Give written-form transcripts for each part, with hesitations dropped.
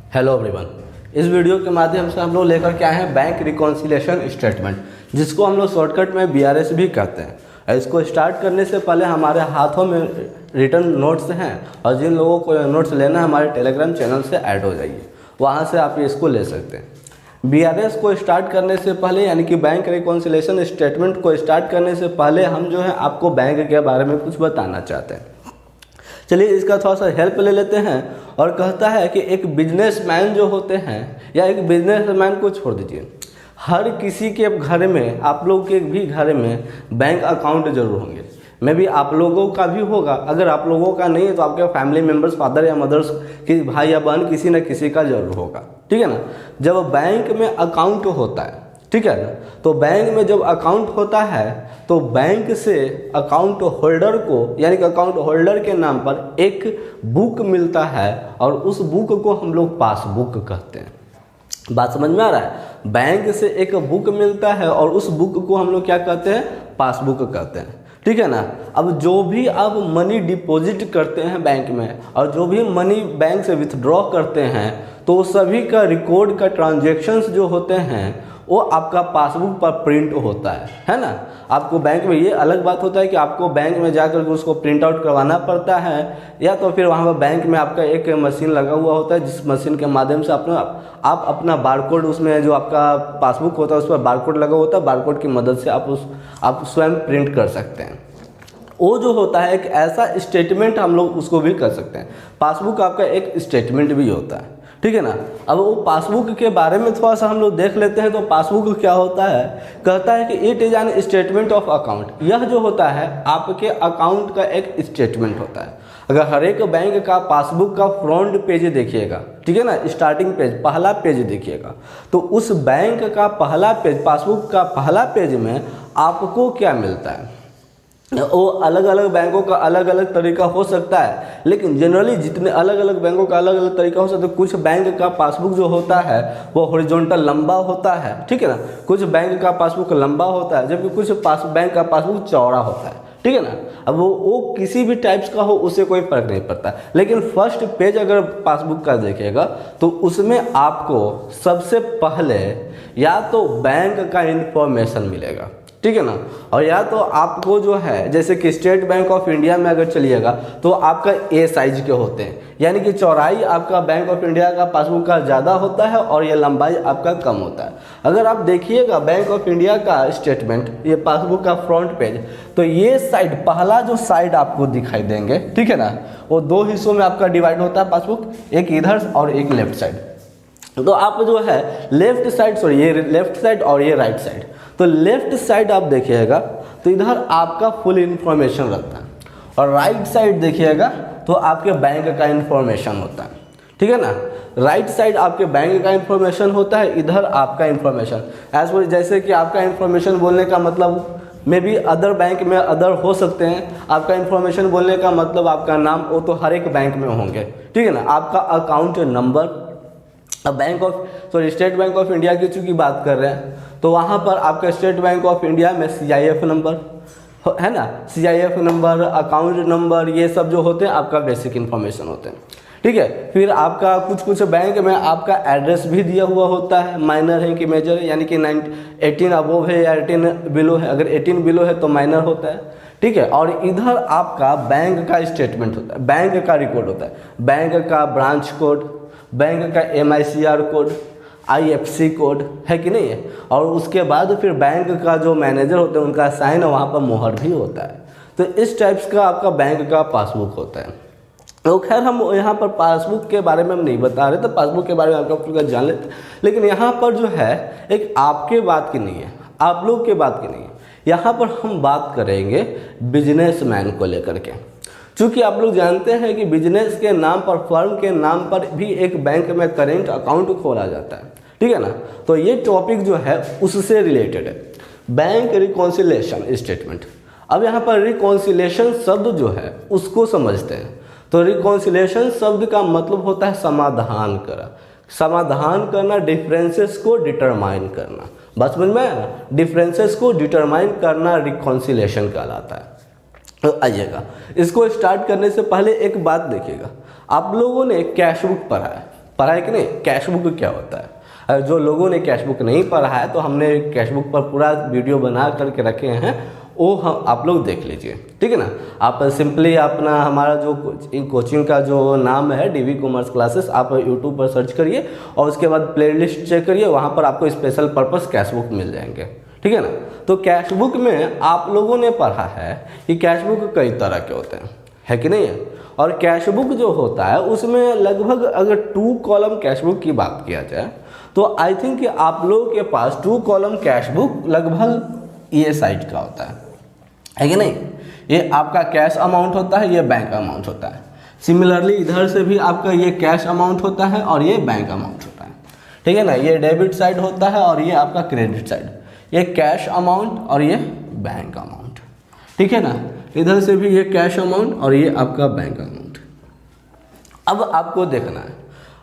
Hello everyone. इस video के माध्यम से हम लोग लेकर के आए हैं बैंक रिकॉन्सिलिएशन स्टेटमेंट, जिसको हम लोग शॉर्टकट में BRS भी कहते हैं। इसको स्टार्ट करने से पहले हमारे हाथों में रिटर्न नोट्स हैं और जिन लोगों को नोट्स लेना है हमारे टेलीग्राम चैनल से ऐड हो जाइए, वहाँ से आप इसको ले सकते हैं। BRS को स्टार्ट करने से पहले यानी कि बैंक रिकॉन्सिलिएशन स्टेटमेंट को स्टार्ट करने से पहले हम जो है आपको बैंक के बारे में कुछ बताना चाहते हैं। चलिए इसका थोड़ा सा हेल्प ले लेते हैं। और कहता है कि एक बिजनेसमैन जो होते हैं या एक बिजनेसमैन को छोड़ दीजिए, हर किसी के घर में, आप लोग के भी घर में बैंक अकाउंट जरूर होंगे। मे भी आप लोगों का भी होगा, अगर आप लोगों का नहीं है तो आपके फैमिली मेम्बर्स, फादर या मदर्स की भाई या बहन किसी न किसी का जरूर होगा, ठीक है ना। जब बैंक में अकाउंट होता है, ठीक है ना, तो बैंक में जब अकाउंट होता है तो बैंक से अकाउंट होल्डर को यानी कि अकाउंट होल्डर के नाम पर एक बुक मिलता है और उस बुक को हम लोग पासबुक कहते हैं। बात समझ में आ रहा है? बैंक से एक बुक मिलता है और उस बुक को हम लोग क्या कहते हैं? पासबुक कहते हैं, ठीक है ना। अब जो भी आप मनी डिपॉजिट करते हैं बैंक में और जो भी मनी बैंक से विथड्रॉ करते हैं तो सभी का रिकॉर्ड का ट्रांजैक्शंस जो होते हैं वो आपका पासबुक पर प्रिंट होता है ना। आपको बैंक में ये अलग बात होता है कि आपको बैंक में जाकर के उसको प्रिंट आउट करवाना पड़ता है, या तो फिर वहाँ पर बैंक में आपका एक मशीन लगा हुआ होता है जिस मशीन के माध्यम से आप अपना बारकोड, उसमें जो आपका पासबुक होता है उस पर बारकोड लगा होता है, बारकोड की मदद से आप स्वयं प्रिंट कर सकते हैं। वो जो होता है एक ऐसा स्टेटमेंट हम लोग उसको भी कर सकते हैं। पासबुक आपका एक स्टेटमेंट भी होता है, ठीक है ना। अब वो पासबुक के बारे में थोड़ा सा हम लोग देख लेते हैं। तो पासबुक क्या होता है? कहता है कि it is an statement of account. यह जो होता है आपके अकाउंट का एक स्टेटमेंट होता है। अगर हर एक बैंक का पासबुक का फ्रंट पेज देखिएगा, ठीक है ना, स्टार्टिंग पेज, पहला पेज देखिएगा, तो उस बैंक का पहला पेज, पासबुक का पहला पेज में आपको क्या मिलता है? वो अलग अलग बैंकों का अलग अलग तरीका हो सकता है, लेकिन जनरली जितने अलग अलग बैंकों का अलग अलग तरीका हो सकता है। कुछ बैंक का पासबुक जो होता है वो हॉरिजॉन्टल लंबा होता है, ठीक है ना। कुछ बैंक का पासबुक लंबा होता है जबकि कुछ बैंक का पासबुक चौड़ा होता है, ठीक है ना। अब वो किसी भी टाइप्स का हो उससे कोई फर्क नहीं पड़ता, लेकिन फर्स्ट पेज अगर पासबुक का देखिएगा तो उसमें आपको सबसे पहले या तो बैंक का इंफॉर्मेशन मिलेगा, ठीक है ना, और या तो आपको जो है जैसे कि स्टेट बैंक ऑफ इंडिया में अगर चलिएगा तो आपका A साइज के होते हैं, यानी कि चौड़ाई आपका बैंक ऑफ इंडिया का पासबुक का ज़्यादा होता है और ये लंबाई आपका कम होता है। अगर आप देखिएगा बैंक ऑफ इंडिया का स्टेटमेंट, ये पासबुक का फ्रंट पेज, तो ये साइड, पहला जो साइड आपको दिखाई देंगे, ठीक है ना, वो दो हिस्सों में आपका डिवाइड होता है पासबुक, एक इधर और एक लेफ्ट साइड। तो आप जो है लेफ्ट साइड, सॉरी ये लेफ्ट साइड और ये राइट साइड, तो लेफ्ट साइड आप देखिएगा तो इधर आपका फुल इंफॉर्मेशन रहता है और राइट साइड देखिएगा तो आपके बैंक का इंफॉर्मेशन होता है, ठीक है ना। राइट साइड आपके बैंक का इंफॉर्मेशन होता है, इधर आपका इंफॉर्मेशन। जैसे कि आपका इंफॉर्मेशन बोलने का मतलब मे बी अदर बैंक में अदर हो सकते हैं। आपका इंफॉर्मेशन बोलने का मतलब आपका नाम, वो तो हर एक बैंक में होंगे, ठीक है ना। आपका अकाउंट नंबर, अब स्टेट बैंक ऑफ इंडिया की चूँकि बात कर रहे हैं तो वहाँ पर आपका स्टेट बैंक ऑफ इंडिया में CIF नंबर है ना, CIF नंबर, अकाउंट नंबर, ये सब जो होते हैं आपका बेसिक इन्फॉर्मेशन होते हैं, ठीक है। फिर आपका कुछ बैंक में आपका एड्रेस भी दिया हुआ होता है, माइनर है कि मेजर है, यानी कि 18 अबोव है या 18 बिलो है। अगर 18 बिलो है तो माइनर होता है, ठीक है। और इधर आपका बैंक का स्टेटमेंट होता है, बैंक का रिकॉर्ड होता है, बैंक का ब्रांच कोड, बैंक का MICR कोड, IFC कोड है कि नहीं है। और उसके बाद फिर बैंक का जो मैनेजर होते हैं उनका साइन, वहाँ पर मोहर भी होता है। तो इस टाइप्स का आपका बैंक का पासबुक होता है। तो खैर हम यहाँ पर पासबुक के बारे में हम नहीं बता रहे, तो पासबुक के बारे में आपका पूरा जान लेते, लेकिन यहाँ पर जो है एक आपके बात की नहीं है, आप लोग के बात की नहीं है। यहाँ पर हम बात करेंगे बिजनेसमैन को लेकर के। चूँकि आप लोग जानते हैं कि बिजनेस के नाम पर, फर्म के नाम पर भी एक बैंक में करेंट अकाउंट खोला जाता है, ठीक है ना। तो ये टॉपिक जो है उससे रिलेटेड है, बैंक रिकॉन्सिलिएशन स्टेटमेंट। अब यहाँ पर रिकॉन्सिलिएशन शब्द जो है उसको समझते हैं। तो रिकॉन्सिलिएशन शब्द का मतलब होता है समाधान करना, समाधान करना, डिफरेंसेस को डिटरमाइन करना। बस समझ में आया? डिफरेंसेस को डिटरमाइन करना रिकॉन्सिलिएशन कहलाता है। तो आइएगा, इसको स्टार्ट करने से पहले एक बात देखिएगा, आप लोगों ने कैश बुक पढ़ा है, पढ़ा है कि नहीं, कैश बुक क्या होता है। जो लोगों ने कैश बुक नहीं पढ़ा है तो हमने कैश बुक पर पूरा वीडियो बना करके रखे हैं, वो हम आप लोग देख लीजिए, ठीक है ना। आप सिंपली अपना हमारा जो कोचिंग का जो नाम है डीवी कॉमर्स क्लासेस, आप यूट्यूब पर सर्च करिए और उसके बाद प्लेलिस्ट चेक करिए, वहाँ पर आपको स्पेशल पर्पस कैश बुक मिल जाएंगे, ठीक है ना। तो कैश बुक में आप लोगों ने पढ़ा है कि कैश बुक कई तरह के होते हैं, है कि नहीं है। और कैश बुक जो होता है उसमें लगभग अगर 2 कॉलम कैश बुक की बात किया जाए तो आई थिंक कि आप लोगों के पास 2 कॉलम कैश बुक लगभग ये साइज का होता है कि नहीं। ये आपका कैश अमाउंट होता है, ये बैंक अमाउंट होता है। सिमिलरली इधर से भी आपका ये कैश अमाउंट होता है और ये बैंक अमाउंट होता है, ठीक है ना। ये डेबिट साइड होता है और ये आपका क्रेडिट साइड, ये कैश अमाउंट और ये बैंक अमाउंट, ठीक है ना। इधर से भी ये कैश अमाउंट और ये आपका बैंक अमाउंट। अब आपको देखना है,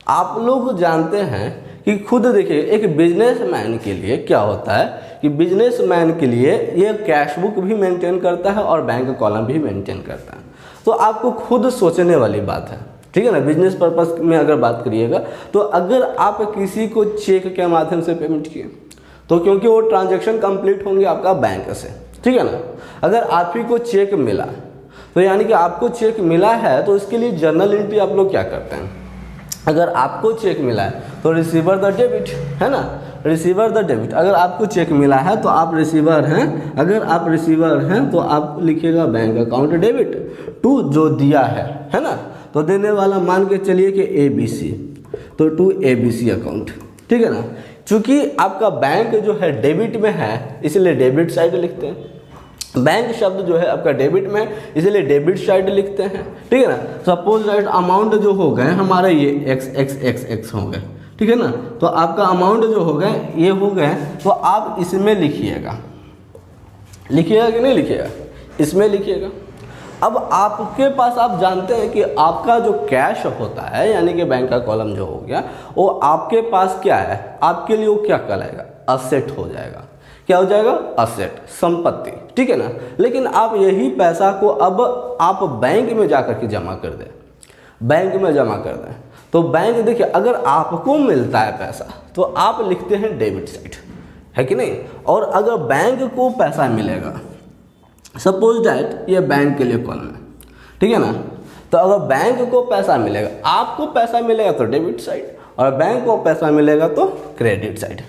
आप लोग जानते हैं कि खुद देखिए एक बिजनेसमैन के लिए क्या होता है कि बिजनेसमैन के लिए ये कैश बुक भी मेंटेन करता है और बैंक कॉलम भी मेंटेन करता है। तो आपको खुद सोचने वाली बात है, ठीक है ना। बिजनेस पर्पस में अगर बात करिएगा तो अगर आप किसी को चेक के माध्यम से पेमेंट किए तो क्योंकि वो ट्रांजैक्शन कंप्लीट होंगे आपका बैंक से, ठीक है ना। अगर आप ही को चेक मिला तो यानी कि आपको चेक मिला है तो इसके लिए जर्नल एंट्री आप लोग क्या करते हैं। अगर आपको चेक मिला है तो रिसीवर द डेबिट, है ना, रिसीवर द डेबिट। अगर आपको चेक मिला है तो आप रिसीवर हैं, अगर आप रिसीवर हैं तो आप लिखिएगा बैंक अकाउंट डेबिट टू जो दिया है ना। तो देने वाला मान के चलिए कि ABC, तो टू ABC अकाउंट, ठीक है ना। चूँकि आपका बैंक जो है डेबिट में है इसलिए डेबिट साइड लिखते हैं, बैंक शब्द जो है आपका डेबिट में इसलिए डेबिट साइड लिखते हैं, ठीक है ना। सपोज दैट अमाउंट जो हो गए हमारा ये x हो गए, ठीक है ना। तो आपका अमाउंट जो हो गए ये हो गए तो आप इसमें लिखिएगा, लिखिएगा कि नहीं लिखिएगा, इसमें लिखिएगा। अब आपके पास आप जानते हैं कि आपका जो कैश होता है यानी कि बैंक का कॉलम जो हो गया वो आपके पास क्या है, आपके लिए वो क्या कहलाएगा, असेट हो जाएगा। क्या हो जाएगा, असेट, संपत्ति, ठीक है ना। लेकिन आप यही पैसा को अब आप बैंक में जाकर के जमा कर दें, बैंक में जमा कर दें तो बैंक देखिए अगर आपको मिलता है पैसा तो आप लिखते हैं डेबिट साइड, है कि नहीं। और अगर बैंक को पैसा मिलेगा, सपोज डैट ये बैंक के लिए कॉलम है, ठीक है ना। तो अगर बैंक को पैसा मिलेगा, आपको पैसा मिलेगा तो डेबिट साइड और बैंक को पैसा मिलेगा तो क्रेडिट साइड।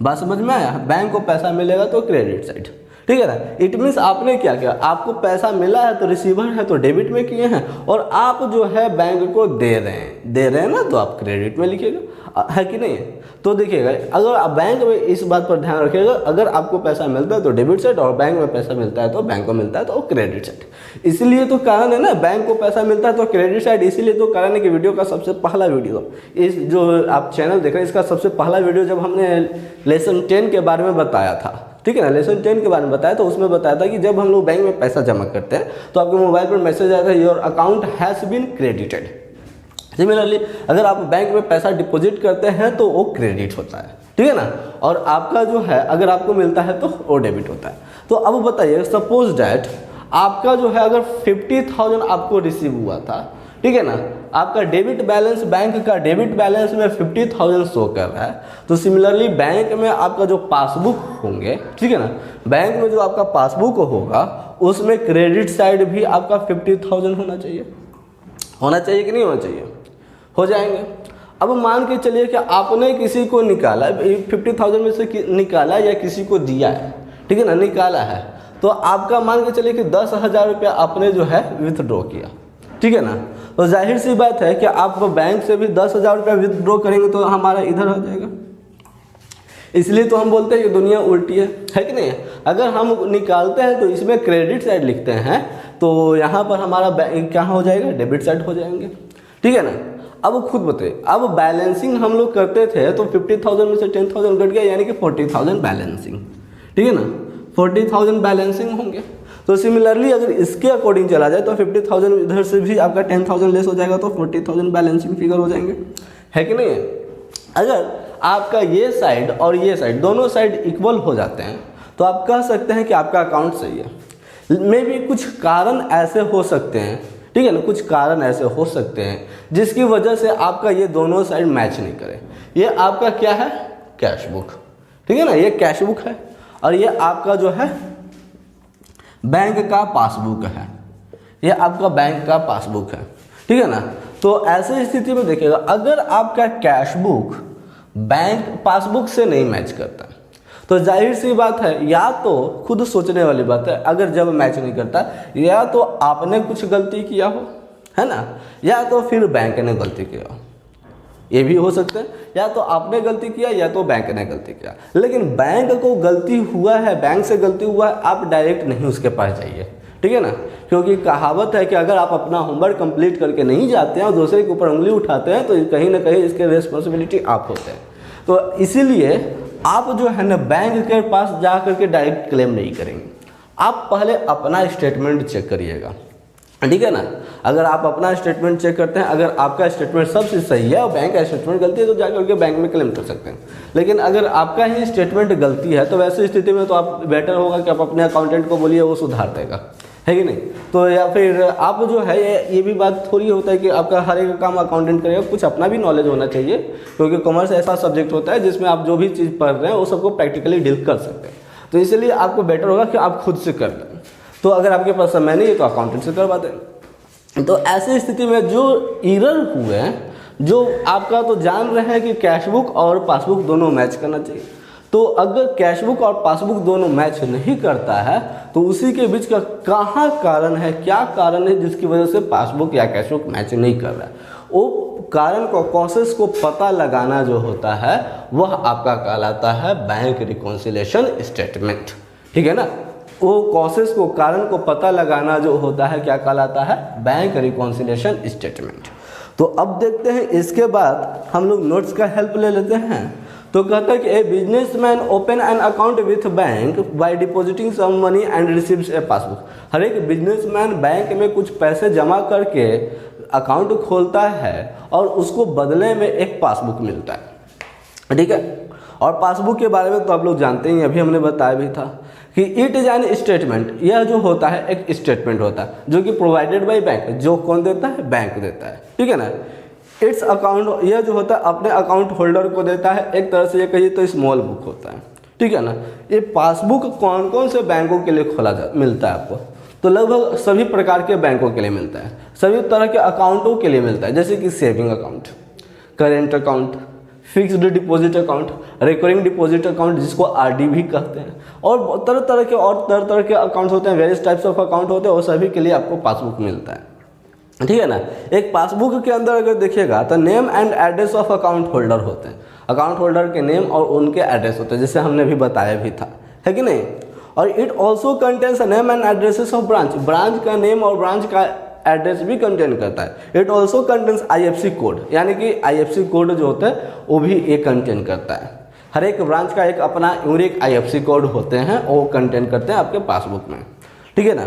बात समझ में आया, बैंक को पैसा मिलेगा तो क्रेडिट साइड, ठीक है ना। इट मीन्स आपने क्या किया, आपको पैसा मिला है तो रिसीवर है तो डेबिट में किए हैं और आप जो है बैंक को दे रहे हैं ना तो आप क्रेडिट में लिखिएगा, है कि नहीं। तो देखिएगा अगर आप बैंक में इस बात पर ध्यान रखिएगा, अगर आपको पैसा मिलता है तो डेबिट साइड और बैंक में पैसा मिलता है तो बैंक को मिलता है तो क्रेडिट साइड। इसलिए तो कारण है ना, बैंक को पैसा मिलता है तो क्रेडिट साइड, इसीलिए तो कारण है कि वीडियो का सबसे पहला वीडियो इस जो आप चैनल देख रहे हैं इसका सबसे पहला वीडियो जब हमने लेसन 10 के बारे में बताया था, ठीक है ना, लेसन 10 के बारे में बताया तो उसमें बताया था कि जब हम लोग बैंक में पैसा जमा करते हैं तो आपके मोबाइल पर मैसेज आता है your account has been credited. Similarly अगर आप बैंक में पैसा डिपॉजिट करते हैं तो वो क्रेडिट होता है, ठीक है ना। और आपका जो है अगर आपको मिलता है तो वो डेबिट होता है। तो अब बताइए सपोज डैट आपका जो है अगर 50,000 आपको रिसीव हुआ था, ठीक है ना, आपका डेबिट बैलेंस, बैंक का डेबिट बैलेंस में 50,000 शो कर रहा है। तो सिमिलरली बैंक में आपका जो पासबुक होंगे, ठीक है ना, बैंक में जो आपका पासबुक होगा उसमें क्रेडिट साइड भी आपका 50,000 होना चाहिए, होना चाहिए कि नहीं होना चाहिए, हो जाएंगे। अब मान के चलिए कि आपने किसी को निकाला, 50,000 में से निकाला या किसी को दिया है, ठीक है ना, निकाला है, तो आपका मान के चलिए कि 10,000 रुपया आपने जो है विथड्रॉ किया, ठीक है ना। तो जाहिर सी बात है कि आप बैंक से भी 10,000 रुपया विथड्रॉ करेंगे तो हमारा इधर हो जाएगा। इसलिए तो हम बोलते हैं कि दुनिया उल्टी है कि नहीं। अगर हम निकालते हैं तो इसमें क्रेडिट साइड लिखते हैं तो यहाँ पर हमारा बैंक क्या हो जाएगा, डेबिट साइड हो जाएंगे, ठीक है ना। अब खुद बताइए, अब बैलेंसिंग हम लोग करते थे तो 50,000 में से 10,000 कट गया यानी कि 40,000 बैलेंसिंग, ठीक है ना, 40,000 बैलेंसिंग होंगे। तो सिमिलरली अगर इसके अकॉर्डिंग चला जाए तो 50,000 इधर से भी आपका 10,000 लेस हो जाएगा तो 40,000 बैलेंसिंग फिगर हो जाएंगे, है कि नहीं। अगर आपका ये साइड और ये साइड दोनों साइड इक्वल हो जाते हैं तो आप कह सकते हैं कि आपका अकाउंट सही है। मे भी कुछ कारण ऐसे हो सकते हैं ठीक है ना, कुछ कारण ऐसे हो सकते हैं जिसकी वजह से आपका ये दोनों साइड मैच नहीं करे। ये आपका क्या है, कैश बुक, ठीक है ना, ये कैश बुक है और ये आपका जो है बैंक का पासबुक है, ये आपका बैंक का पासबुक है, ठीक है ना। तो ऐसे स्थिति में देखिएगा, अगर आपका कैश बुक बैंक पासबुक से नहीं मैच करता तो जाहिर सी बात है, या तो खुद सोचने वाली बात है, अगर जब मैच नहीं करता या तो आपने कुछ गलती किया हो, है ना, या तो फिर बैंक ने गलती किया हो, ये भी हो सकता है, या तो आपने गलती किया या तो बैंक ने गलती किया। लेकिन बैंक को गलती हुआ है, बैंक से गलती हुआ है, आप डायरेक्ट नहीं उसके पास जाइए, ठीक है ना, क्योंकि कहावत है कि अगर आप अपना होमवर्क कंप्लीट करके नहीं जाते हैं और दूसरे के ऊपर उंगली उठाते हैं तो कहीं ना कहीं इसके रिस्पॉन्सिबिलिटी आप होते हैं। तो इसीलिए आप जो है ना बैंक के पास जा करके डायरेक्ट क्लेम नहीं करेंगे, आप पहले अपना स्टेटमेंट चेक करिएगा, ठीक है ना। अगर आप अपना स्टेटमेंट चेक करते हैं, अगर आपका स्टेटमेंट सबसे सही है और बैंक का स्टेटमेंट गलती है तो जाकर के बैंक में क्लेम कर सकते हैं। लेकिन अगर आपका ही स्टेटमेंट गलती है तो वैसी स्थिति में तो आप बेटर होगा कि आप अपने अकाउंटेंट को बोलिए, वो सुधार देगा, है कि नहीं। तो या फिर आप जो है ये भी बात थोड़ी होता है कि आपका हर एक काम अकाउंटेंट करेगा, कुछ अपना भी नॉलेज होना चाहिए, क्योंकि कॉमर्स ऐसा सब्जेक्ट होता है जिसमें आप जो भी चीज़ पढ़ रहे हैं वो सबको प्रैक्टिकली डील कर सकते हैं। तो इसलिए आपको बेटर होगा कि आप खुद से कर लें। तो अगर आपके पास समय नहीं है तो अकाउंटेंट से करवा दें। तो ऐसी स्थिति में जो एरर हुए हैं, जो आपका तो जान रहे हैं कि कैश बुक और पासबुक दोनों मैच करना चाहिए, तो अगर कैश बुक और पासबुक दोनों मैच नहीं करता है तो उसी के बीच का कहाँ कारण है, क्या कारण है जिसकी वजह से पासबुक या कैश बुक मैच नहीं कर रहा है, वो कारण को, कॉसेस को पता लगाना जो होता है वह आपका कहलाता है बैंक रिकॉन्सिलिएशन स्टेटमेंट, ठीक है ना। वो कॉसेस को, कारण को पता लगाना जो होता है क्या कहलाता है, बैंक रिकॉन्सिलिएशन स्टेटमेंट। तो अब देखते हैं, इसके बाद हम लोग नोट्स का हेल्प ले लेते हैं। तो कहता है कि a businessman open an account with bank by depositing some money and receives a passbook. हर एक बिजनेसमैन बैंक में कुछ पैसे जमा करके अकाउंट खोलता है और उसको बदले में एक पासबुक मिलता है, ठीक है। और पासबुक के बारे में तो आप लोग जानते ही, अभी हमने बताया भी था कि इट इज एन स्टेटमेंट। यह जो होता है एक स्टेटमेंट होता है जो कि प्रोवाइडेड बाय बैंक, जो कौन देता है, बैंक देता है, ठीक है ना। इट्स अकाउंट, यह जो होता है अपने अकाउंट होल्डर को देता है, एक तरह से ये कहिए तो स्मॉल बुक होता है, ठीक है ना। ये पासबुक कौन कौन से बैंकों के लिए मिलता है आपको, तो लगभग सभी प्रकार के बैंकों के लिए मिलता है, सभी तरह के अकाउंटों के लिए मिलता है, जैसे कि saving account, current account, fixed deposit account, recurring deposit account जिसको आरडी भी कहते हैं, और तरह तरह के अकाउंट होते हैं, वेरियस टाइप्स ऑफ अकाउंट होते हैं, और सभी के लिए आपको पासबुक मिलता है, ठीक है ना। एक पासबुक के अंदर अगर देखिएगा तो name and address of account holder होते हैं, अकाउंट होल्डर के नेम और उनके एड्रेस होते हैं, जैसे हमने भी बताया भी था, है कि नहीं। और it also contains name and addresses of branch, branch का नेम और ब्रांच का एड्रेस भी कंटेन करता है। It also contains IFSC code, यानी कि IFSC कोड जो होता है वो भी ये कंटेन करता है। हर एक ब्रांच का एक अपना यूनिक IFSC कोड होते हैं, वो कंटेन करते हैं आपके पासबुक में, ठीक है ना।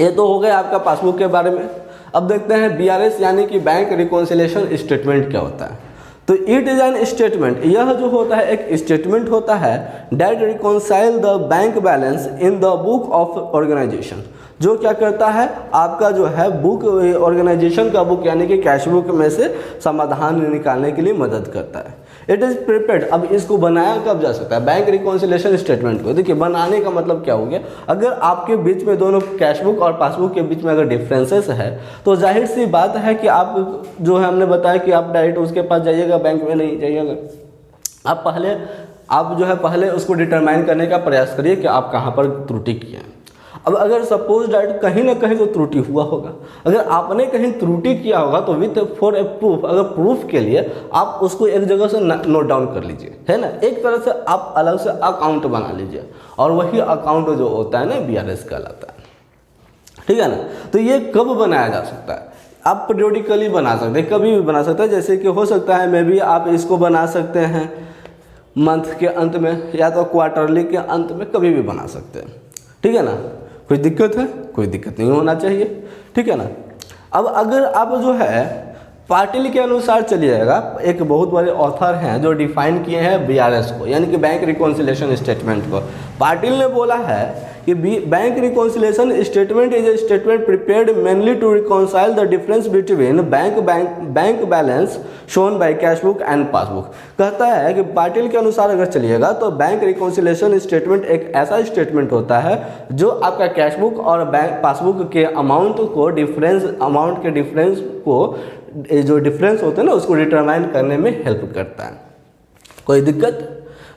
ये तो हो गया आपका पासबुक के बारे में। अब देखते हैं BRS यानी कि बैंक रिकॉन्सिलिएशन स्टेटमेंट क्या होता है। तो इट इज एन स्टेटमेंट, यह जो होता है एक स्टेटमेंट होता है that reconcile the bank balance in the book of organisation, जो क्या करता है, आपका जो है बुक, ऑर्गेनाइजेशन का बुक यानी कि कैश बुक में से समाधान निकालने के लिए मदद करता है। इट इज़ प्रिपेयर्ड, अब इसको बनाया कब जा सकता है, बैंक रिकॉन्सिलिएशन स्टेटमेंट को। देखिए बनाने का मतलब क्या हो गया, अगर आपके बीच में दोनों कैश बुक और पासबुक के बीच में अगर डिफरेंसेस है तो जाहिर सी बात है कि आप जो है, हमने बताया कि आप डायरेक्ट उसके पास जाइएगा, बैंक में नहीं जाइएगा। आप जो है पहले उसको डिटरमाइन करने का प्रयास करिए कि आप कहाँ पर त्रुटि किए हैं। अब अगर सपोज डैट कहीं ना कहीं तो त्रुटि हुआ होगा, अगर आपने कहीं त्रुटि किया होगा तो विथ फॉर ए प्रूफ, अगर प्रूफ के लिए आप उसको एक जगह से नोट डाउन कर लीजिए, है ना। एक तरह से आप अलग से अकाउंट बना लीजिए और वही अकाउंट जो होता है ना BRS कहलाता है, ठीक है ना। तो ये कब बनाया जा सकता है, आप पीरियोडिकली बना सकते हैं, कभी भी बना सकते हैं। जैसे कि हो सकता है मे बी आप इसको बना सकते हैं मंथ के अंत में या तो क्वार्टरली के अंत में, कभी भी बना सकते हैं, ठीक है ना। कोई दिक्कत है, कोई दिक्कत नहीं होना चाहिए, ठीक है ना। अब अगर आप जो है पाटिल के अनुसार चलिएगा, एक बहुत बड़े ऑथर हैं जो डिफाइन किए हैं BRS को, यानी कि बैंक रिकॉन्सिलिएशन स्टेटमेंट को। पाटिल ने बोला है कि bank reconciliation statement is a statement prepared mainly to reconcile the difference between bank balance shown by cash book and passbook. कहता है कि पाटिल के अनुसार अगर चलिएगा तो बैंक रिकॉन्सिलेशन स्टेटमेंट एक ऐसा स्टेटमेंट होता है जो आपका कैश बुक और बैंक पासबुक के अमाउंट के डिफरेंस को जो डिफरेंस होते हैं ना उसको डिटरमाइन करने में हेल्प करता है। कोई दिक्कत?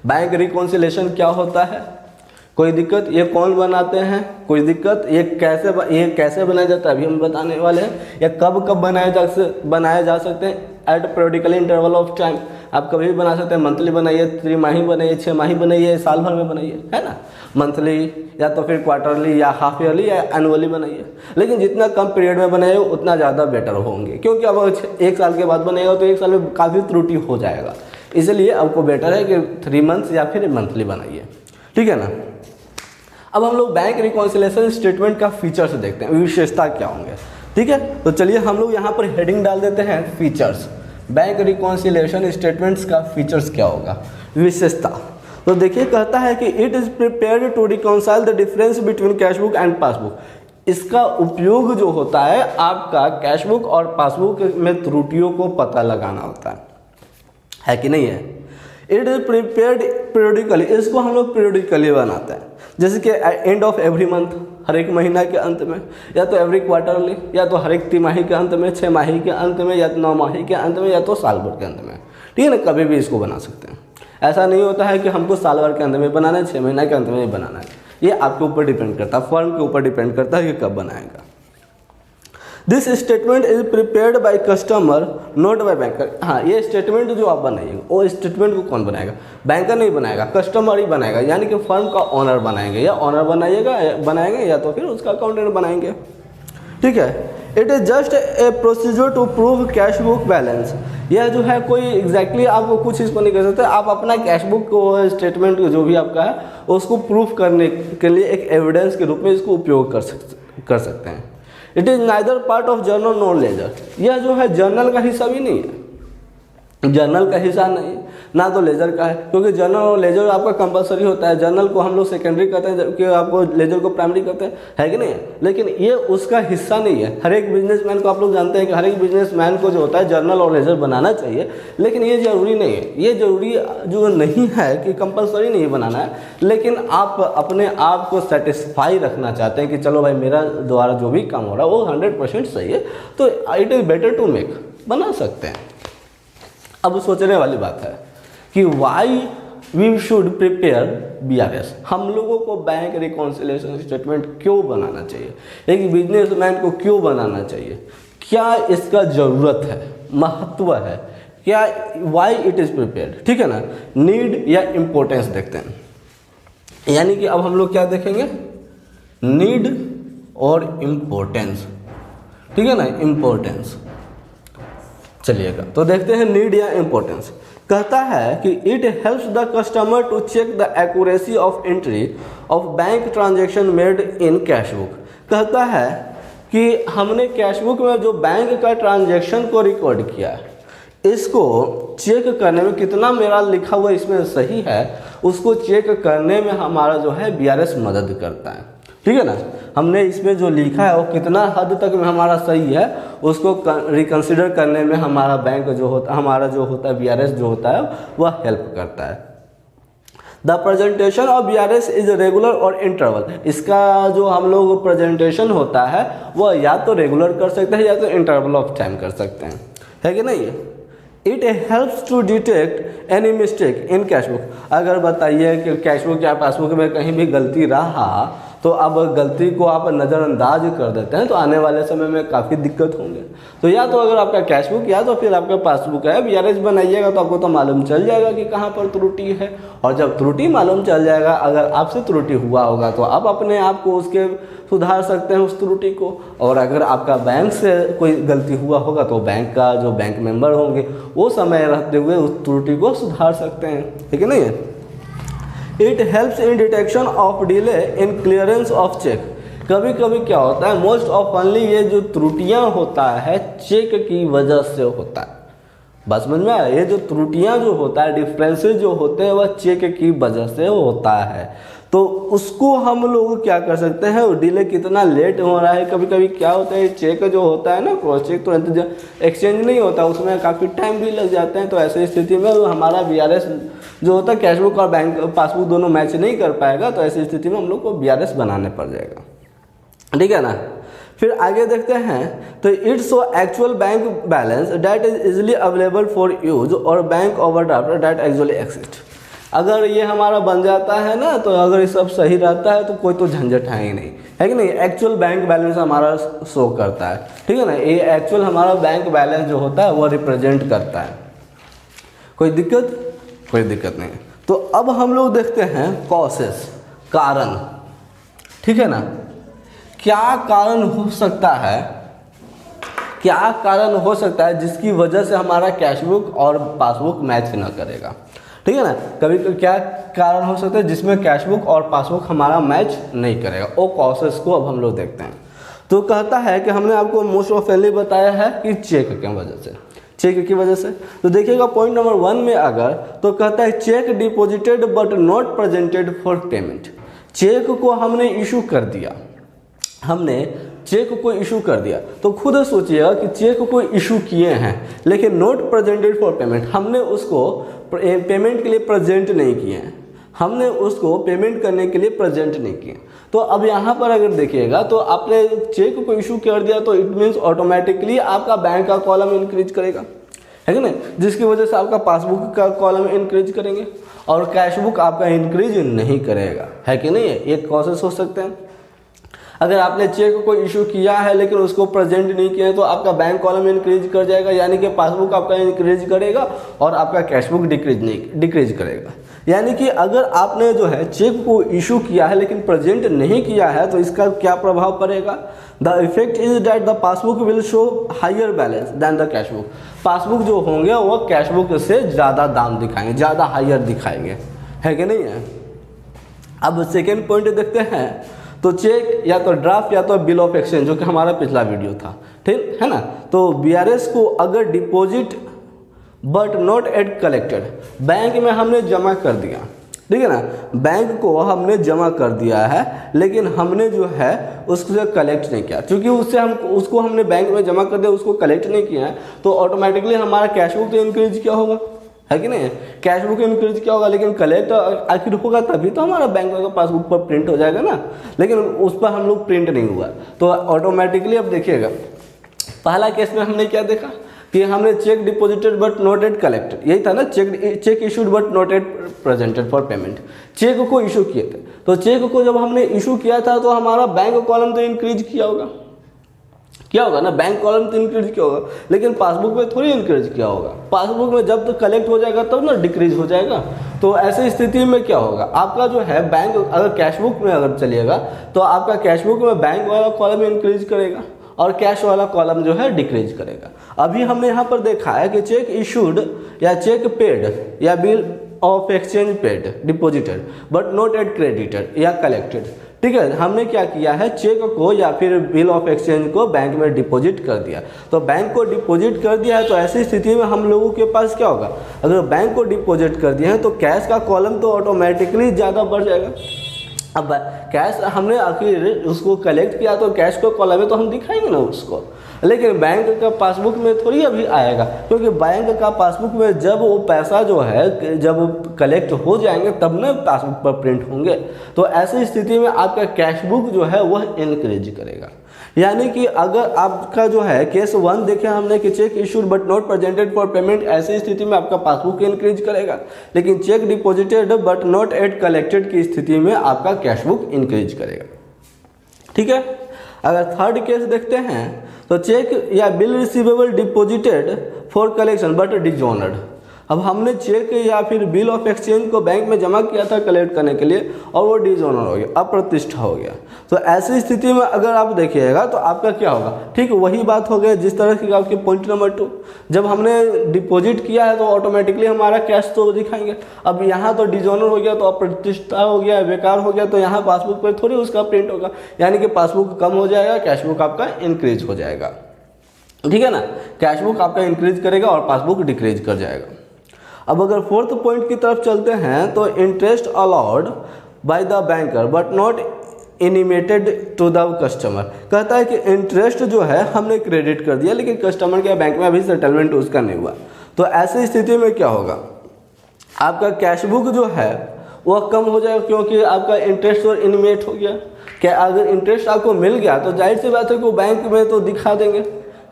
बैंक रिकॉन्सिलेशन क्या होता है? कोई दिक्कत? ये कौन बनाते हैं? कोई दिक्कत? ये कैसे बनाया जाता है अभी हम बताने वाले हैं। या कब बनाया जा सकते हैं? At periodical interval of time. आप कभी भी बना सकते हैं, मंथली बनाइए, त्रिमाही बनाइए, 6 माही बनाइए, साल भर में बनाइए, है ना। मंथली या तो फिर क्वार्टरली या हाफ ईयरली या एनुअली बनाइए, लेकिन जितना कम पीरियड में बनाइए उतना ज़्यादा बेटर होंगे, क्योंकि अब 1 साल के बाद बनेगा तो 1 साल में काफ़ी त्रुटि हो जाएगा। इसलिए आपको बेटर है कि 3 मंथ्स या फिर मंथली बनाइए, ठीक है ना। अब हम लोग बैंक रिकॉन्सिलेशन स्टेटमेंट का फीचर्स देखते हैं, विशेषता क्या होंगे, ठीक है। तो चलिए हम लोग यहाँ पर हेडिंग डाल देते हैं फीचर्स। बैंक रिकॉन्सिलेशन स्टेटमेंट्स का फीचर्स क्या होगा? विशेषता। तो देखिए कहता है कि it is prepared to reconcile the difference between cash book and passbook. इसका उपयोग जो होता है आपका कैश बुक और पासबुक में त्रुटियों को पता लगाना होता है कि नहीं है। इट इज प्रिपेयर्ड पीरियडिकली, इसको हम लोग पीरियडिकली बनाते हैं, जैसे कि एंड ऑफ एवरी मंथ, हर एक महीना के अंत में, या तो एवरी क्वार्टरली, या तो हर एक तिमाही के अंत में, 6 माही के अंत में, या तो 9 माही के अंत में, या तो साल भर के अंत में, ठीक है ना। कभी भी इसको बना सकते हैं। ऐसा नहीं होता है कि हमको साल भर के अंत में बनाना है, 6 महीना के अंत में बनाना है। ये आपके ऊपर डिपेंड करता है, फर्म के ऊपर डिपेंड करता है कि कब बनाएगा। This statement is prepared by customer not by banker. हाँ, ये स्टेटमेंट जो आप बनाइएगा वो स्टेटमेंट को कौन बनाएगा? बैंकर नहीं बनाएगा, कस्टमर ही बनाएगा, यानी कि फर्म का ऑनर बनाएंगे, या ऑनर बनाएंगे या तो फिर उसका अकाउंटेंट बनाएंगे, ठीक है। It is just a procedure to prove cash book balance. यह जो है कोई एग्जैक्टली आपको कुछ इस पर नहीं कर सकते, आप अपना कैश बुक को स्टेटमेंट जो भी आपका है उसको प्रूफ करने के लिए एक एविडेंस के रूप में इसको उपयोग कर सकते हैं। It is neither part of journal nor ledger. यह जो है जर्नल का हिस्सा भी नहीं है, जर्नल का हिस्सा नहीं ना तो लेजर का है, क्योंकि जर्नल और लेजर आपका कंपलसरी होता है। जर्नल को हम लोग सेकेंडरी करते हैं जबकि आपको लेजर को प्राइमरी करते हैं, है कि नहीं। लेकिन ये उसका हिस्सा नहीं है। हर एक बिजनेसमैन को आप लोग जानते हैं कि हर एक बिजनेसमैन को जो होता है जर्नल और लेजर बनाना चाहिए, लेकिन ये ज़रूरी नहीं है। ये ज़रूरी जो नहीं है कि कंपलसरी नहीं बनाना है, लेकिन आप अपने आप को सेटिस्फाई रखना चाहते हैं कि चलो भाई मेरा द्वारा जो भी काम हो रहा है वो 100% सही है, तो it is better to make, बना सकते हैं। अब सोचने वाली बात है कि why we should prepare BRS। हम लोगों को बैंक रिकॉन्सिलेशन स्टेटमेंट क्यों बनाना चाहिए, एक बिजनेसमैन को क्यों बनाना चाहिए, क्या इसका ज़रूरत है, महत्व है क्या, वाई इट इज़ प्रिपेयर्ड, ठीक है ना। नीड या इम्पोर्टेंस देखते हैं, यानी कि अब हम लोग क्या देखेंगे, नीड और इम्पोर्टेंस, ठीक है ना, इम्पोर्टेंस। चलिएगा तो देखते हैं नीड या इम्पोर्टेंस। कहता है कि it helps the customer to check the accuracy of entry of bank transaction made in cash book. कहता है कि हमने कैश बुक में जो बैंक का ट्रांजैक्शन को रिकॉर्ड किया है, इसको चेक करने में कितना मेरा लिखा हुआ इसमें सही है, उसको चेक करने में हमारा जो है BRS मदद करता है, ठीक है ना। हमने इसमें जो लिखा है वो कितना हद तक में हमारा सही है, उसको रिकंसिडर करने में हमारा बैंक जो होता, हमारा जो होता है BRS जो होता है वह हेल्प करता है। The presentation of BRS is regular और इंटरवल। इसका जो हम लोग प्रेजेंटेशन होता है वह या तो रेगुलर कर सकते हैं या तो इंटरवल ऑफ टाइम कर सकते हैं, है कि नहीं। It helps to detect any mistake in cash book. अगर बताइए कि कैश बुक या पासबुक में कहीं भी गलती रहा तो अब गलती को आप नज़रअंदाज कर देते हैं तो आने वाले समय में काफ़ी दिक्कत होंगे। तो या तो अगर आपका कैश बुक या तो फिर आपका पासबुक है BRS बनाइएगा तो आपको तो मालूम चल जाएगा कि कहाँ पर त्रुटि है, और जब त्रुटि मालूम चल जाएगा, अगर आपसे त्रुटि हुआ होगा तो आप अपने आप को उसके सुधार सकते हैं उस त्रुटि को, और अगर आपका बैंक से कोई गलती हुआ होगा तो बैंक का जो बैंक मेंबर होंगे वो समय रहते हुए उस त्रुटि को सुधार सकते हैं, ठीक है नहीं है। It helps in detection of delay in clearance of cheque. कभी कभी क्या होता है, मोस्ट ऑफनली ये जो त्रुटियां होता है चेक की वजह से होता है, बस समझ में आया। ये जो त्रुटियां जो होता है, डिफरेंसेस जो होते हैं, वह चेक की वजह से होता है। तो उसको हम लोग क्या कर सकते हैं, डिले कितना लेट हो रहा है, कभी कभी क्या होता है चेक जो होता है ना, क्रॉस चेक तुरंत एक्सचेंज नहीं होता, उसमें काफ़ी टाइम भी लग जाते हैं। तो ऐसी स्थिति में हमारा BRS जो होता है, कैशबुक और बैंक पासबुक दोनों मैच नहीं कर पाएगा। तो ऐसी स्थिति में हम लोग को BRS बनाने पड़ जाएगा, ठीक है ना। फिर आगे देखते हैं, तो it's so actual bank balance that is easily available for use और bank overdraft that actually exist. अगर ये हमारा बन जाता है ना, तो अगर ये सब सही रहता है तो कोई तो झंझट है ही नहीं, है कि नहीं। एक्चुअल बैंक बैलेंस हमारा शो करता है, ठीक है ना। ये एक्चुअल हमारा बैंक बैलेंस जो होता है वो रिप्रेजेंट करता है। कोई दिक्कत नहीं। तो अब हम लोग देखते हैं कॉसेस, कारण, ठीक है ना। क्या कारण हो सकता है जिसकी वजह से हमारा कैशबुक और पासबुक मैच ना करेगा, ठीक है ना। कभी क्या कारण हो सकता है जिसमें कैशबुक और पासबुक हमारा मैच नहीं करेगा, वो कॉसेस को अब हम लोग देखते हैं। तो कहता है कि हमने आपको मोस्ट ऑफनली बताया है कि चेक की वजह से। तो देखिएगा पॉइंट नंबर 1 में अगर, तो कहता है cheque deposited but not presented for payment. Cheque को हमने इशू कर दिया, तो खुद सोचिएगा कि चेक को इशू किए हैं लेकिन नॉट प्रेजेंटेड फॉर पेमेंट, हमने उसको पेमेंट के लिए प्रेजेंट नहीं किए हैं, हमने उसको पेमेंट करने के लिए प्रेजेंट नहीं किए। तो अब यहाँ पर अगर देखिएगा, तो आपने चेक को इशू कर दिया, तो इट मीन्स ऑटोमेटिकली आपका बैंक का कॉलम इंक्रीज करेगा, है कि नहीं, जिसकी वजह से आपका पासबुक का कॉलम इंक्रीज करेंगे और कैशबुक आपका इंक्रीज नहीं करेगा, है कि नहीं। ये कॉसेस हो सकते हैं। अगर आपने चेक को इशू किया है लेकिन उसको प्रेजेंट नहीं किया है, तो आपका बैंक कॉलम इंक्रीज कर जाएगा, यानी कि पासबुक आपका इंक्रीज करेगा और आपका कैशबुक डिक्रीज करेगा। यानी कि अगर आपने जो है चेक को इशू किया है लेकिन प्रेजेंट नहीं किया है, तो इसका क्या प्रभाव पड़ेगा। The effect is that the passbook will show higher balance than the cashbook. Passbook जो होंगे वो कैशबुक से ज़्यादा दाम दिखाएंगे, ज़्यादा हायर दिखाएंगे, है कि नहीं है। अब सेकेंड पॉइंट देखते हैं, तो चेक या तो ड्राफ्ट या तो बिल ऑफ एक्सचेंज, जो कि हमारा पिछला वीडियो था, ठीक है ना। तो BRS को अगर deposit but not yet collected, bank में हमने जमा कर दिया, ठीक है ना, बैंक को हमने जमा कर दिया है लेकिन हमने जो है उसको कलेक्ट नहीं किया, क्योंकि उसको हमने बैंक में जमा कर दिया, उसको कलेक्ट नहीं किया है, तो ऑटोमेटिकली हमारा कैशबुक तो इंक्रीज क्या होगा, है कि नहीं। कैशबुक इंक्रीज क्या होगा, लेकिन कलेक्ट आखिर होगा तभी तो हमारा बैंक का पासबुक पर प्रिंट हो जाएगा ना, लेकिन उस पर हम लोग प्रिंट नहीं हुआ, तो ऑटोमेटिकली अब देखिएगा पहला केस में हमने क्या देखा कि हमने cheque deposited but not yet collected, यही था ना, cheque issued but not yet presented for payment. Cheque को इशू किए थे, तो चेक को जब हमने इशू किया था तो हमारा बैंक कॉलम तो इंक्रीज किया होगा ना, बैंक कॉलम तो इंक्रीज किया होगा, लेकिन पासबुक में थोड़ी इंक्रीज किया होगा। पासबुक में जब तक कलेक्ट हो जाएगा तब ना डिक्रीज हो जाएगा। तो ऐसी स्थिति में क्या होगा, आपका जो है बैंक, अगर कैशबुक में अगर चलिएगा तो आपका कैशबुक में बैंक वाला कॉलम इंक्रीज करेगा और कैश वाला कॉलम जो है डिक्रीज करेगा। अभी हमने यहाँ पर देखा है कि चेक इशूड या चेक पेड या bill of exchange paid deposited but not eight credited या कलेक्टेड, ठीक है। हमने क्या किया है, चेक को या फिर बिल ऑफ एक्सचेंज को बैंक में डिपॉजिट कर दिया, तो बैंक को डिपॉजिट कर दिया है, तो ऐसी स्थिति में हम लोगों के पास क्या होगा, अगर बैंक को डिपॉजिट कर दिया है तो कैश का कॉलम तो ऑटोमेटिकली ज़्यादा बढ़ जाएगा। अब कैश हमने आखिर उसको कलेक्ट किया तो कैश को कॉलम में तो हम दिखाएंगे ना उसको, लेकिन बैंक का पासबुक में थोड़ी अभी आएगा, क्योंकि बैंक का पासबुक में जब वो पैसा जो है जब कलेक्ट हो जाएंगे तब ना पासबुक पर प्रिंट होंगे। तो ऐसी स्थिति में आपका कैशबुक जो है वह इंक्रीज करेगा। यानी कि अगर आपका जो है केस 1 देखे हमने कि check issued but not presented for payment, ऐसी स्थिति में आपका पासबुक इंक्रीज करेगा, लेकिन check deposited but not yet collected की स्थिति में आपका कैशबुक इंक्रीज करेगा, ठीक है। अगर थर्ड केस देखते हैं, तो चेक या bill receivable deposited for collection but dishonoured. अब हमने चेक या फिर बिल ऑफ एक्सचेंज को बैंक में जमा किया था कलेक्ट करने के लिए और वो डिजोनर हो गया, अप्रतिष्ठा हो गया। तो ऐसी स्थिति में अगर आप देखिएगा तो आपका क्या होगा, ठीक वही बात हो गया जिस तरह की आपके पॉइंट नंबर 2, जब हमने डिपॉजिट किया है तो ऑटोमेटिकली हमारा कैश तो दिखाएंगे। अब यहाँ तो डिजोनर हो गया, तो अप्रतिष्ठा हो गया, बेकार हो गया, तो यहाँ पासबुक पर थोड़ी उसका प्रिंट होगा, यानी कि पासबुक कम हो जाएगा, कैशबुक आपका इंक्रीज हो जाएगा, ठीक है ना। कैश बुक आपका इंक्रीज करेगा और पासबुक डिक्रीज कर जाएगा। अब अगर फोर्थ पॉइंट की तरफ चलते हैं तो interest allowed by the banker but not intimated to the customer. कहता है कि इंटरेस्ट जो है हमने क्रेडिट कर दिया लेकिन कस्टमर के बैंक में अभी सेटलमेंट उसका नहीं हुआ, तो ऐसी स्थिति में क्या होगा, आपका कैश बुक जो है वह कम हो जाएगा क्योंकि आपका इंटरेस्ट और इनिमेट हो गया। क्या अगर इंटरेस्ट आपको मिल गया तो जाहिर सी बात है कि वो बैंक में तो दिखा देंगे,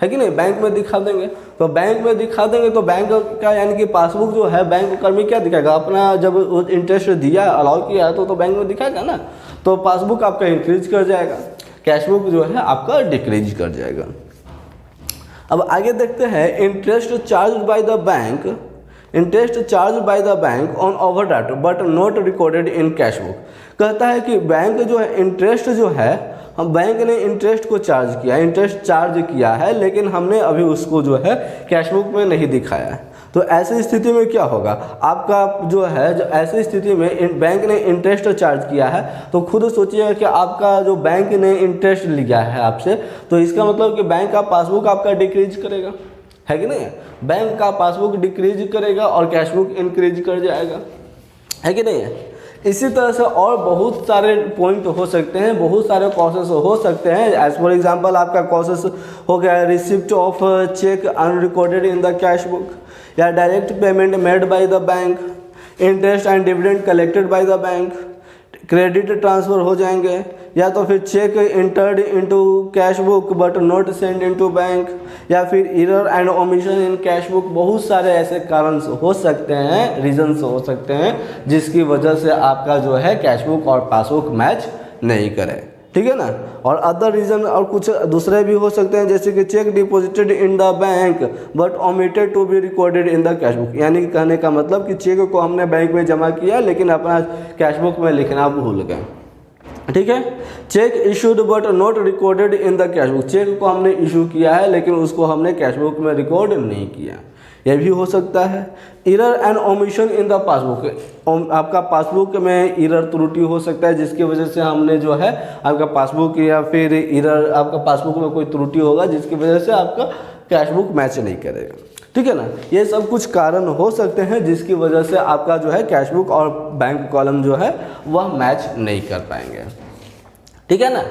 है कि नहीं, बैंक में दिखा देंगे। तो बैंक में दिखा देंगे तो बैंक का यानी कि पासबुक जो है बैंक कर्मी क्या दिखाएगा, अपना जब इंटरेस्ट दिया अलाउ किया है तो बैंक में दिखाएगा ना, तो पासबुक आपका इंक्रीज कर जाएगा, कैश बुक जो है आपका डिक्रीज कर जाएगा। अब आगे देखते हैं interest charge by the bank, interest charge by the bank on overdraft but not recorded in cash book. कहता है कि बैंक जो है इंटरेस्ट जो है, हम बैंक ने इंटरेस्ट को चार्ज किया, इंटरेस्ट चार्ज किया है लेकिन हमने अभी उसको जो है कैश बुक में नहीं दिखाया है। तो ऐसी स्थिति में क्या होगा, आपका जो है जो ऐसी स्थिति में बैंक ने इंटरेस्ट चार्ज किया है तो खुद सोचिएगा कि आपका जो बैंक ने इंटरेस्ट लिया है आपसे, तो इसका मतलब कि बैंक का पासबुक आपका डिक्रीज करेगा, है कि नहीं, बैंक का पासबुक डिक्रीज करेगा और कैश बुक इंक्रीज कर जाएगा, है कि नहीं है। इसी तरह से और बहुत सारे पॉइंट हो सकते हैं, बहुत सारे कॉसेस हो सकते हैं। एज फॉर एग्जांपल आपका कॉसेस हो गया receipt of cheque unrecorded in the cash book, या direct payment made by the bank, interest and dividend collected by the bank, credit transfer हो जाएंगे, या तो फिर cheque entered into cash book but not send into bank, या फिर error and omission in cash book. बहुत सारे ऐसे कारण हो सकते हैं, रीजंस हो सकते हैं जिसकी वजह से आपका जो है कैश बुक और पासबुक मैच नहीं करे, ठीक है ना। और अदर रीज़न और कुछ दूसरे भी हो सकते हैं जैसे कि cheque deposited in the bank but omitted to be recorded in the cash book, यानी कि कहने का मतलब कि चेक को हमने बैंक में जमा किया लेकिन अपना कैश बुक में लिखना भूल गए, ठीक है। Cheque issued but not recorded in the cash book, cheque को हमने इशू किया है लेकिन उसको हमने कैश बुक में रिकॉर्ड नहीं किया, यह भी हो सकता है। Error and omission in the passbook, आपका पासबुक में एरर त्रुटि हो सकता है जिसकी वजह से हमने जो है आपका पासबुक, या फिर एरर आपका पासबुक में कोई त्रुटि होगा जिसकी वजह से आपका कैश बुक मैच नहीं करेगा, ठीक है ना। ये सब कुछ कारण हो सकते हैं जिसकी वजह से आपका जो है कैश बुक और बैंक कॉलम जो है वह मैच नहीं कर पाएंगे, ठीक है ना।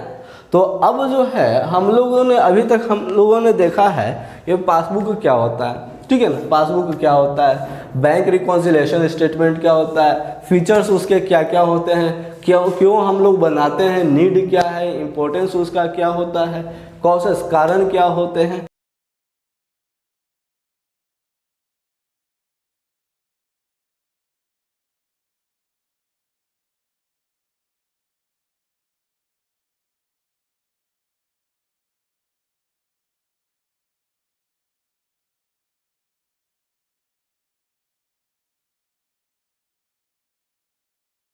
तो अब जो है हम लोगों ने अभी तक हम लोगों ने देखा है ये पासबुक क्या होता है, ठीक है ना, पासबुक क्या होता है, बैंक रिकॉन्सिलिएशन स्टेटमेंट क्या होता है, फीचर्स उसके क्या क्या होते हैं, क्यों हम लोग बनाते हैं, नीड क्या है, इम्पोर्टेंस उसका क्या होता है, कॉसेस कारण क्या होते हैं,